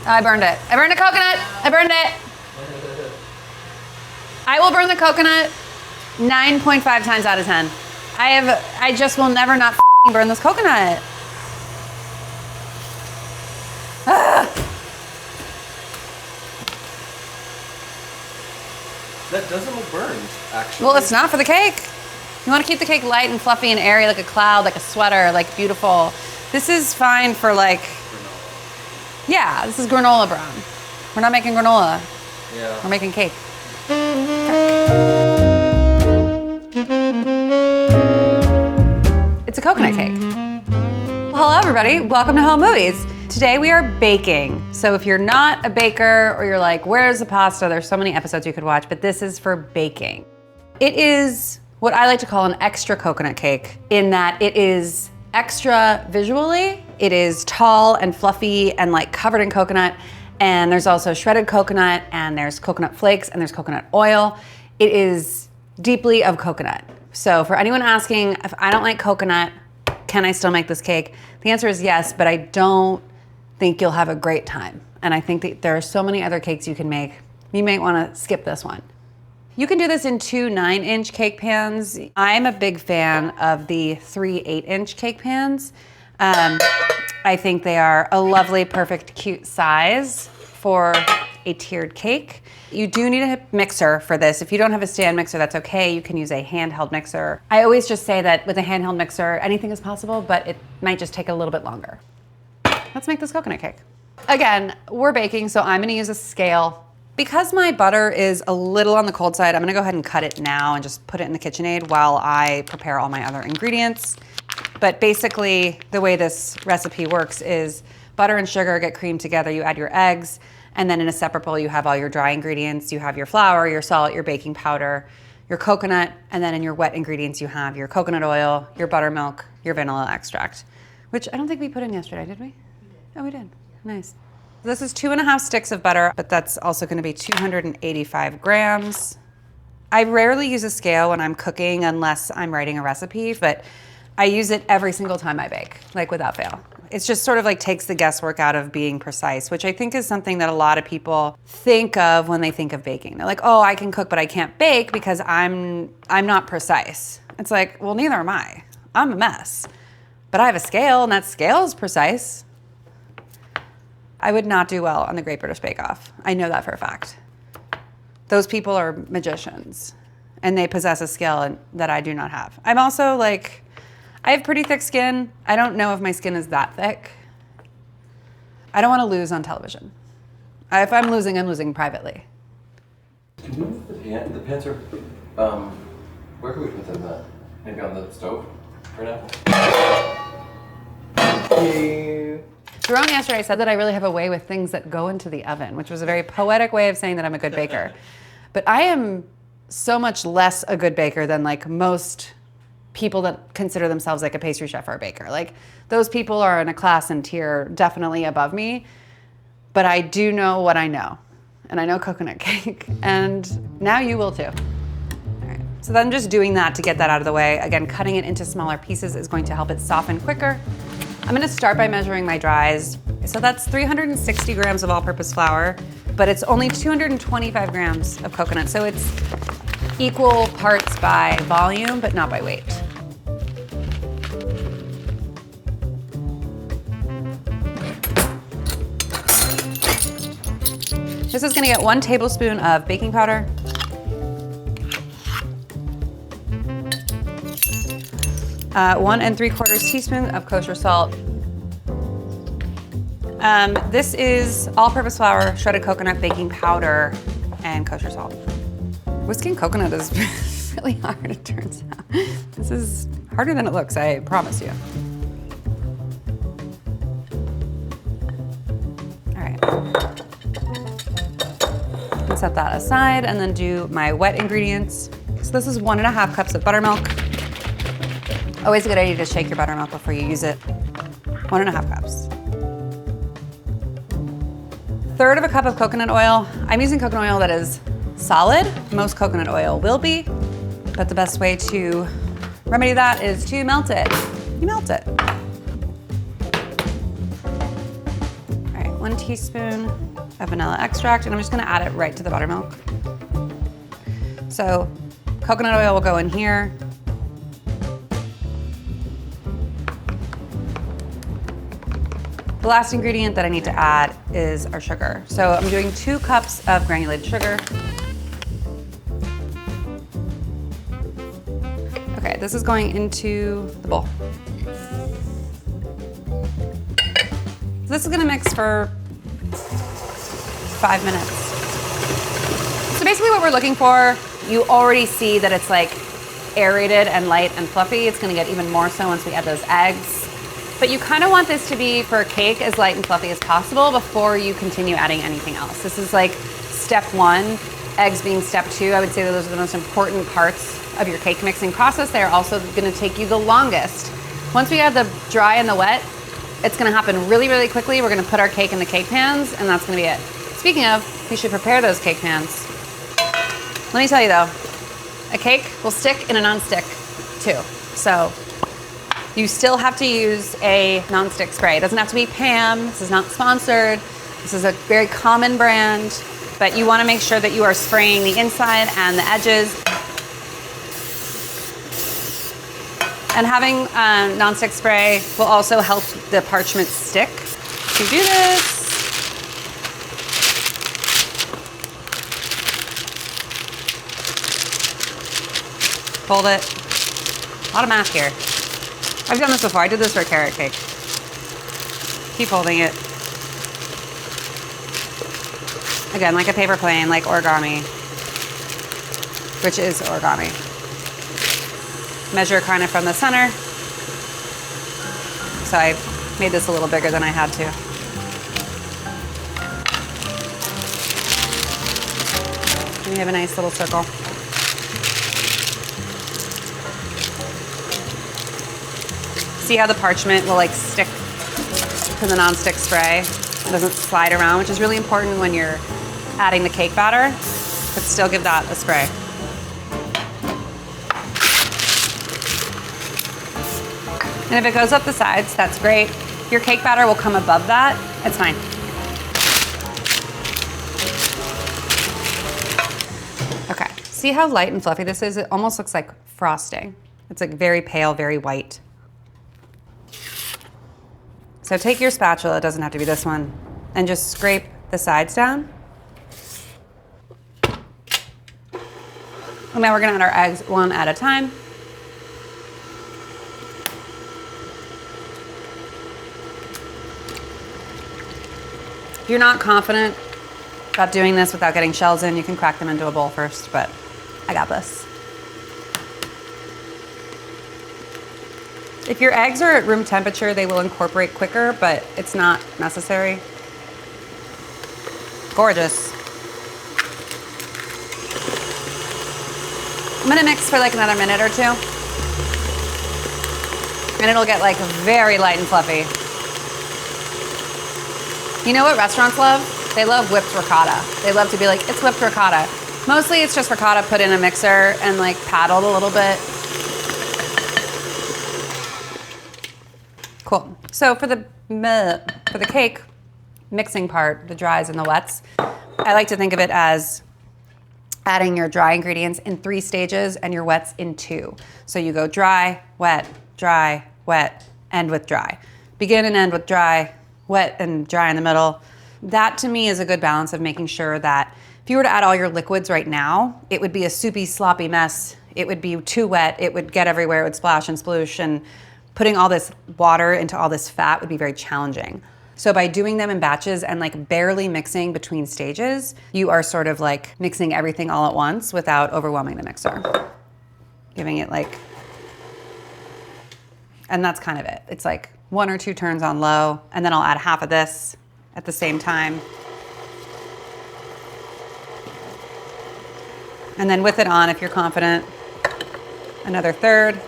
I burned it. I burned a coconut. I burned it. I will burn the coconut 9.5 times out of 10. I just will never not burn this coconut. That doesn't look burned, actually. Well, it's not for the cake. You want to keep the cake light and fluffy and airy, like a cloud, like a sweater, like beautiful. This is fine for like, yeah, this is granola brown. We're not making granola. Yeah. We're making cake. It's a coconut cake. Well, hello everybody, welcome to Home Movies. Today we are baking. So if you're not a baker or you're like, where's the pasta? There's so many episodes you could watch, but this is for baking. It is what I like to call an extra coconut cake in that it is extra visually. It is tall and fluffy and like covered in coconut. And there's also shredded coconut and there's coconut flakes and there's coconut oil. It is deeply of coconut. So for anyone asking if I don't like coconut, can I still make this cake? The answer is yes, but I don't think you'll have a great time. And I think that there are so many other cakes you can make. You may want to skip this one. You can do this in 2 9-inch cake pans. I'm a big fan of the 3 8-inch cake pans. I think they are a lovely, perfect, cute size for a tiered cake. You do need a mixer for this. If you don't have a stand mixer, that's okay. You can use a handheld mixer. I always just say that with a handheld mixer, anything is possible, but it might just take a little bit longer. Let's make this coconut cake. Again, we're baking, so I'm gonna use a scale. Because my butter is a little on the cold side, I'm gonna go ahead and cut it now and just put it in the KitchenAid while I prepare all my other ingredients. But basically, the way this recipe works is butter and sugar get creamed together, you add your eggs, and then in a separate bowl you have all your dry ingredients. You have your flour, your salt, your baking powder, your coconut, and then in your wet ingredients you have your coconut oil, your buttermilk, your vanilla extract, which I don't think we put in yesterday, did we? Oh, we did. Nice. This is 2.5 sticks of butter, but that's also gonna be 285 grams. I rarely use a scale when I'm cooking unless I'm writing a recipe, but I use it every single time I bake, like without fail. It's just sort of like takes the guesswork out of being precise, which I think is something that a lot of people think of when they think of baking. They're like, oh, I can cook, but I can't bake because I'm not precise. It's like, well, neither am I. I'm a mess. But I have a scale, and that scale is precise. I would not do well on the Great British Bake Off. I know that for a fact. Those people are magicians, and they possess a skill that I do not have. I'm also like, I have pretty thick skin. I don't know if my skin is that thick. I don't want to lose on television. If I'm losing privately. Can we move the pan? The pans are, where can we put them at? Maybe on the stove for now? Jerome yesterday said that I really have a way with things that go into the oven, which was a very poetic way of saying that I'm a good baker. But I am so much less a good baker than like most people that consider themselves like a pastry chef or a baker. Like those people are in a class and tier definitely above me, but I do know what I know. And I know coconut cake, and now you will too. All right. So then just doing that to get that out of the way. Again, cutting it into smaller pieces is going to help it soften quicker. I'm gonna start by measuring my dries. So that's 360 grams of all-purpose flour, but it's only 225 grams of coconut. So it's equal parts by volume, but not by weight. This is gonna get 1 tablespoon of baking powder, 1 3/4 teaspoon of kosher salt. This is all-purpose flour, shredded coconut, baking powder, and kosher salt. Whisking coconut is really hard, it turns out. This is harder than it looks, I promise you. All right. And set that aside and then do my wet ingredients. So this is 1.5 cups of buttermilk. Always a good idea to shake your buttermilk before you use it. 1.5 cups. 1/3 cup of coconut oil. I'm using coconut oil that is solid. Most coconut oil will be, but the best way to remedy that is to melt it. You melt it. All right, 1 1 teaspoon of vanilla extract, and I'm just gonna add it right to the buttermilk. So coconut oil will go in here. The last ingredient that I need to add is our sugar. So I'm doing 2 cups of granulated sugar. Okay, this is going into the bowl. So this is gonna mix for 5 minutes. So basically what we're looking for, you already see that it's like aerated and light and fluffy. It's gonna get even more so once we add those eggs. But you kind of want this to be, for a cake, as light and fluffy as possible before you continue adding anything else. This is like step 1, eggs being step 2. I would say that those are the most important parts of your cake mixing process. They're also gonna take you the longest. Once we add the dry and the wet, it's gonna happen really, really quickly. We're gonna put our cake in the cake pans, and that's gonna be it. Speaking of, you should prepare those cake pans. Let me tell you though, a cake will stick in a non-stick too. So you still have to use a non-stick spray. It doesn't have to be Pam. This is not sponsored. This is a very common brand, but you wanna make sure that you are spraying the inside and the edges. And having non-stick spray will also help the parchment stick. So do this. Hold it. A lot of math here. I've done this before. I did this for a carrot cake. Keep holding it. Again, like a paper plane, like origami, which is origami. Measure kind of from the center. So I made this a little bigger than I had to. And we have a nice little circle. See how the parchment will like stick to the non-stick spray? It doesn't slide around, which is really important when you're adding the cake batter, but still give that a spray. And if it goes up the sides, that's great. Your cake batter will come above that, it's fine. Okay, see how light and fluffy this is? It almost looks like frosting. It's like very pale, very white. So take your spatula, it doesn't have to be this one, and just scrape the sides down. And now we're gonna add our eggs one at a time. If you're not confident about doing this without getting shells in, you can crack them into a bowl first, but I got this. If your eggs are at room temperature, they will incorporate quicker, but it's not necessary. Gorgeous. I'm gonna mix for like another minute or 2. And it'll get like very light and fluffy. You know what restaurants love? They love whipped ricotta. They love to be like, it's whipped ricotta. Mostly it's just ricotta put in a mixer and like paddled a little bit. Cool. So for the cake mixing part, the dries and the wets, I like to think of it as adding your dry ingredients in 3 stages and your wets in 2. So you go dry, wet, end with dry. Begin and end with dry, wet and dry in the middle. That to me is a good balance of making sure that if you were to add all your liquids right now, it would be a soupy, sloppy mess. It would be too wet. It would get everywhere. It would splash and sploosh, and putting all this water into all this fat would be very challenging. So by doing them in batches and like barely mixing between stages, you are sort of like mixing everything all at once without overwhelming the mixer. Giving it like, and that's kind of it. It's like 1 or 2 turns on low, and then I'll add half of this at the same time. And then with it on, if you're confident, another third,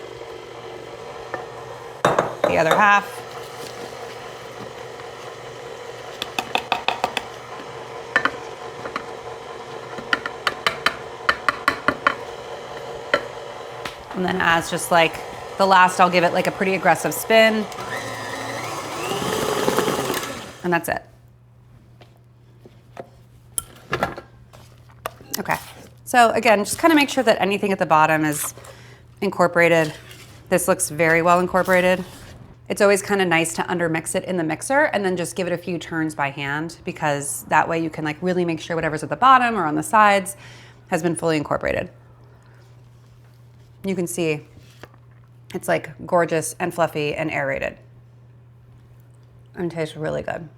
the other half. And then as just like the last, I'll give it like a pretty aggressive spin. And that's it. Okay, so again, just kind of make sure that anything at the bottom is incorporated. This looks very well incorporated. It's always kind of nice to undermix it in the mixer and then just give it a few turns by hand, because that way you can like really make sure whatever's at the bottom or on the sides has been fully incorporated. You can see it's like gorgeous and fluffy and aerated. And tastes really good.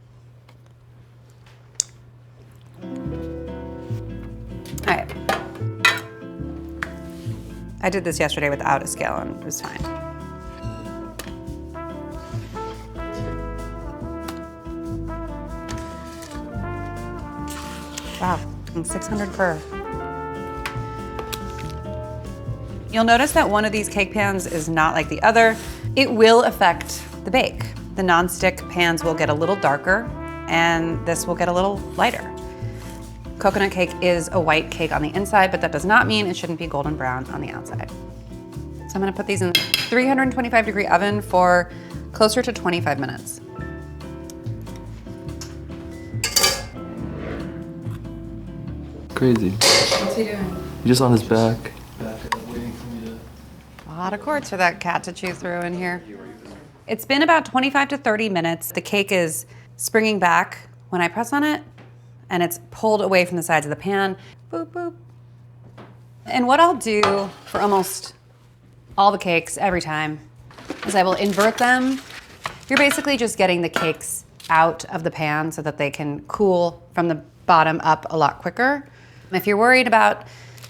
All right. I did this yesterday without a scale and it was fine. Wow, 600 per. You'll notice that one of these cake pans is not like the other. It will affect the bake. The non-stick pans will get a little darker and this will get a little lighter. Coconut cake is a white cake on the inside, but that does not mean it shouldn't be golden brown on the outside. So I'm gonna put these in the 325-degree oven for closer to 25 minutes. Crazy. What's he doing? He's just on his back. A lot of cords for that cat to chew through in here. It's been about 25 to 30 minutes. The cake is springing back when I press on it, and it's pulled away from the sides of the pan. Boop, boop. And what I'll do for almost all the cakes every time is I will invert them. You're basically just getting the cakes out of the pan so that they can cool from the bottom up a lot quicker. If you're worried about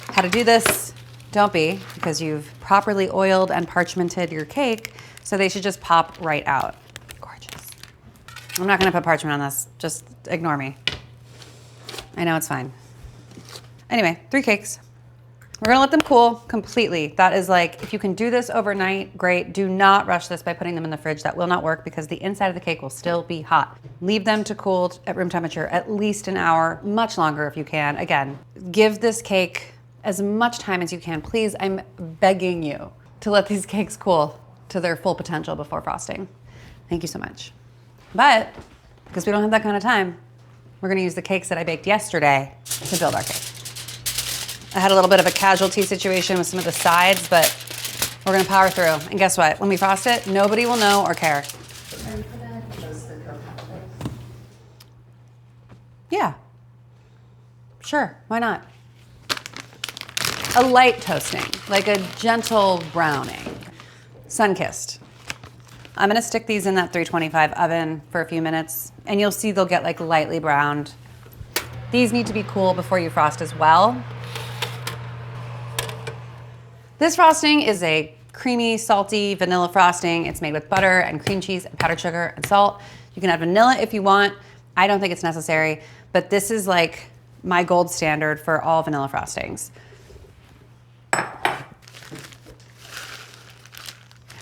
how to do this, don't be, because you've properly oiled and parchmented your cake, so they should just pop right out. Gorgeous. I'm not gonna put parchment on this, just ignore me. I know, it's fine. Anyway, 3 cakes. We're gonna let them cool completely. That is like, if you can do this overnight, great. Do not rush this by putting them in the fridge. That will not work because the inside of the cake will still be hot. Leave them to cool at room temperature at least an hour, much longer if you can. Again, give this cake as much time as you can. Please, I'm begging you to let these cakes cool to their full potential before frosting. Thank you so much. But because we don't have that kind of time, we're gonna use the cakes that I baked yesterday to build our cake. I had a little bit of a casualty situation with some of the sides, but we're gonna power through. And guess what? When we frost it, nobody will know or care. Yeah, sure, why not? A light toasting, like a gentle browning. Sun-kissed. I'm gonna stick these in that 325 oven for a few minutes, and you'll see they'll get like lightly browned. These need to be cool before you frost as well. This frosting is a creamy, salty vanilla frosting. It's made with butter and cream cheese and powdered sugar and salt. You can add vanilla if you want. I don't think it's necessary, but this is like my gold standard for all vanilla frostings.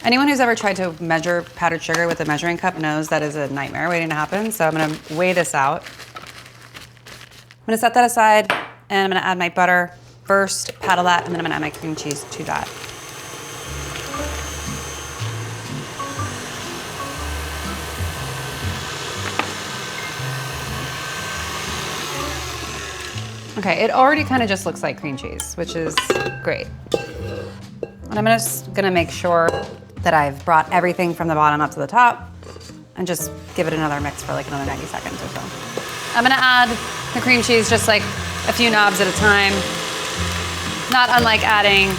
Anyone who's ever tried to measure powdered sugar with a measuring cup knows that is a nightmare waiting to happen. So I'm gonna weigh this out. I'm gonna set that aside and I'm gonna add my butter first, paddle that, and then I'm gonna add my cream cheese to that. Okay, it already kind of just looks like cream cheese, which is great. And I'm just gonna make sure that I've brought everything from the bottom up to the top and just give it another mix for like another 90 seconds or so. I'm gonna add the cream cheese just like a few knobs at a time. Not unlike adding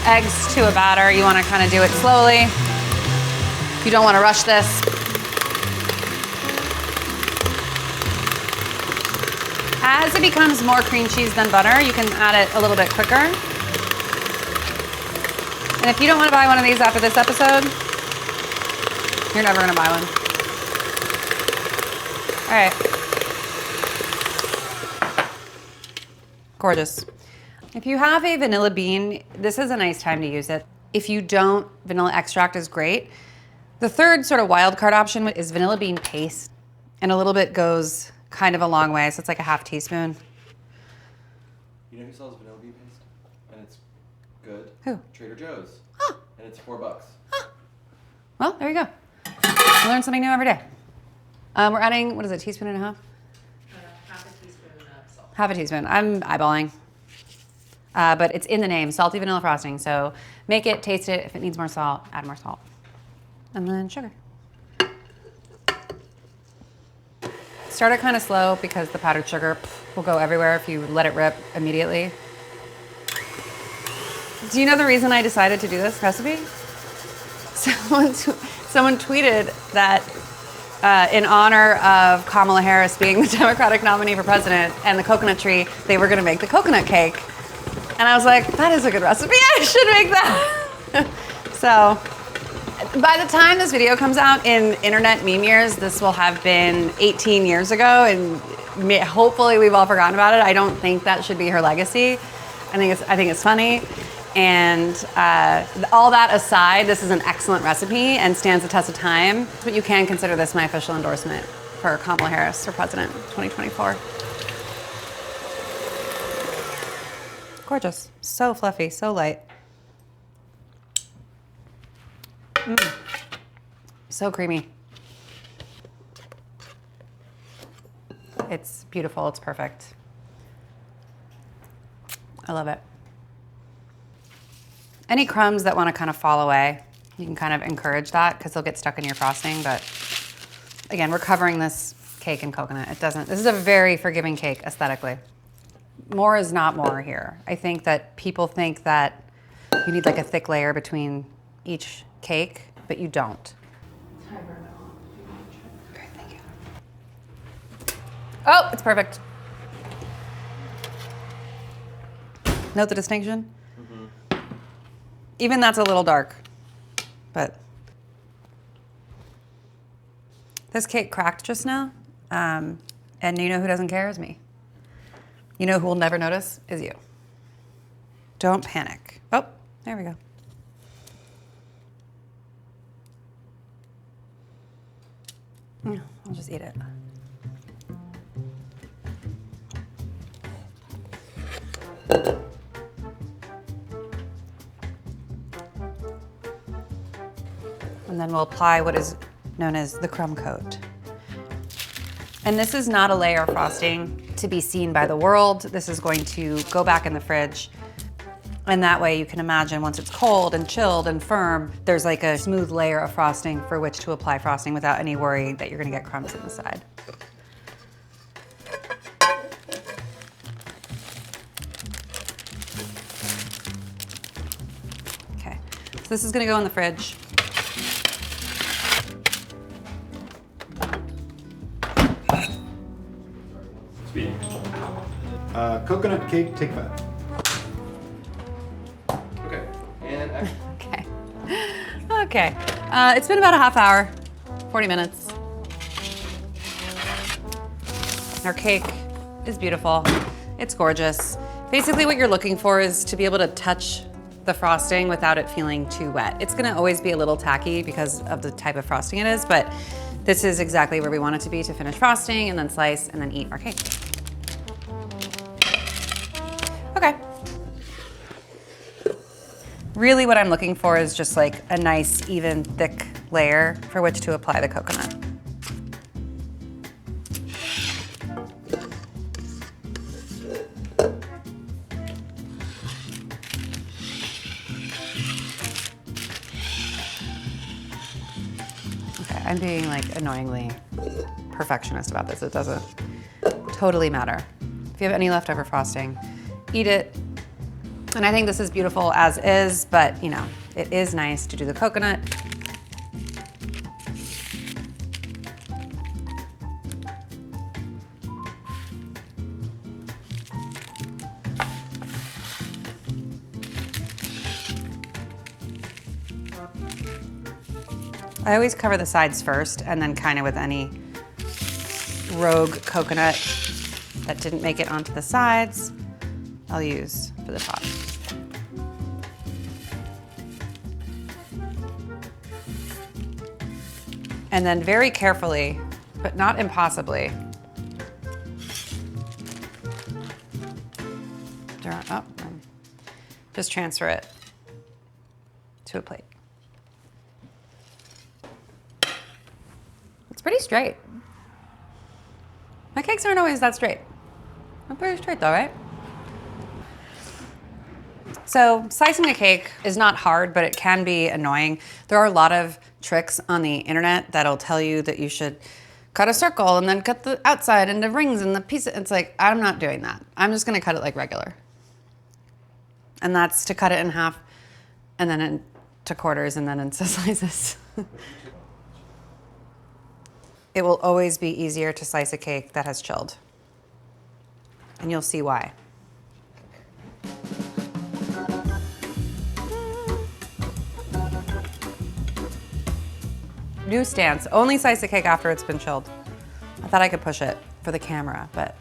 eggs to a batter. You wanna kind of do it slowly. You don't wanna rush this. As it becomes more cream cheese than butter, you can add it a little bit quicker. And if you don't want to buy one of these after this episode, you're never going to buy one. All right. Gorgeous. If you have a vanilla bean, this is a nice time to use it. If you don't, vanilla extract is great. The third sort of wild card option is vanilla bean paste. And a little bit goes kind of a long way, so it's like a half teaspoon. You know who sells vanilla bean paste? And it's good? Who? Trader Joe's. Huh. And it's $4. Huh. Well, there you go. You learn something new every day. We're adding, what is it, teaspoon and a half? Half a teaspoon of salt. Half a teaspoon. I'm eyeballing. but it's in the name, salty vanilla frosting. So make it, taste it. If it needs more salt, add more salt. And then sugar. Start it kind of slow because the powdered sugar will go everywhere if you let it rip immediately. Do you know the reason I decided to do this recipe? Someone tweeted that in honor of Kamala Harris being the Democratic nominee for president and the coconut tree, they were gonna make the coconut cake. And I was like, that is a good recipe, I should make that. So, by the time this video comes out in internet meme years, this will have been 18 years ago, and hopefully we've all forgotten about it. I don't think that should be her legacy. I think it's funny. And all that aside, this is an excellent recipe and stands the test of time. But you can consider this my official endorsement for Kamala Harris for president 2024. Gorgeous. So fluffy, so light. So creamy. It's beautiful, it's perfect. I love it. Any crumbs that want to kind of fall away, you can kind of encourage that because they'll get stuck in your frosting. But again, we're covering this cake in coconut. This is a very forgiving cake aesthetically. More is not more here. I think that people think that you need like a thick layer between each cake, but you don't. Okay, thank you. Oh, it's perfect. Note the distinction? Even that's a little dark, but this cake cracked just now, and you know who doesn't care is me. You know who will never notice is you. Don't panic. Oh, there we go. I'll just eat it. And then we'll apply what is known as the crumb coat. And this is not a layer of frosting to be seen by the world. This is going to go back in the fridge. And that way you can imagine once it's cold and chilled and firm, there's like a smooth layer of frosting for which to apply frosting without any worry that you're gonna get crumbs in the side. Okay, so this is gonna go in the fridge. Coconut cake, take 5. Okay. And action. Okay. Okay. It's been about a half hour, 40 minutes. Our cake is beautiful. It's gorgeous. Basically what you're looking for is to be able to touch the frosting without it feeling too wet. It's gonna always be a little tacky because of the type of frosting it is, but this is exactly where we want it to be to finish frosting and then slice and then eat our cake. Okay. Really what I'm looking for is just like a nice, even, thick layer for which to apply the coconut. Okay, I'm being like annoyingly perfectionist about this. It doesn't totally matter. If you have any leftover frosting, eat it. And I think this is beautiful as is, but you know, it is nice to do the coconut. I always cover the sides first and then kind of with any rogue coconut that didn't make it onto the sides, I'll use for the top. And then very carefully, but not impossibly, just transfer it to a plate. It's pretty straight. My cakes aren't always that straight. I'm pretty straight though, right? So slicing a cake is not hard, but it can be annoying. There are a lot of tricks on the internet that'll tell you that you should cut a circle and then cut the outside and the rings and the piece. It's like, I'm not doing that. I'm just gonna cut it like regular. And that's to cut it in half and then into quarters and then into slices. It will always be easier to slice a cake that has chilled. And you'll see why. New stance, only slice the cake after it's been chilled. I thought I could push it for the camera, but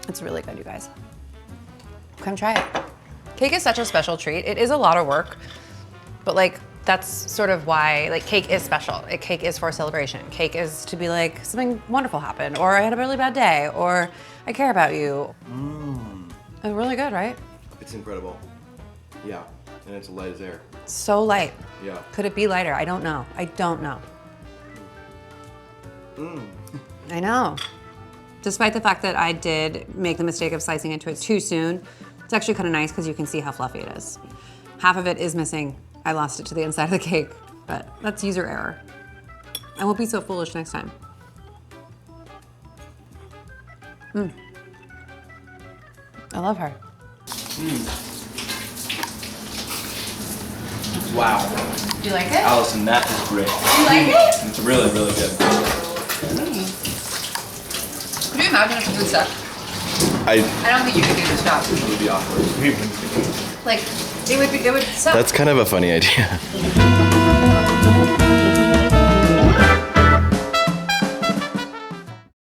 it's really good, you guys. Come try it. Cake is such a special treat. It is a lot of work, but like, that's sort of why, like, cake is special. Cake is for celebration. Cake is to be like, something wonderful happened, or I had a really bad day, or I care about you. It's really good, right? It's incredible. Yeah, and it's light as air. So light. Yeah. Could it be lighter? I don't know. I don't know. I know. Despite the fact that I did make the mistake of slicing into it too soon, it's actually kind of nice because you can see how fluffy it is. Half of it is missing. I lost it to the inside of the cake, but that's user error. I won't be so foolish next time. I love her. Wow. Do you like it? Alison, that is great. Do you like it? It's really, really good. Could you imagine if the food sucked? I don't think you could do this job. It would be awkward. Like, it would suck. That's kind of a funny idea.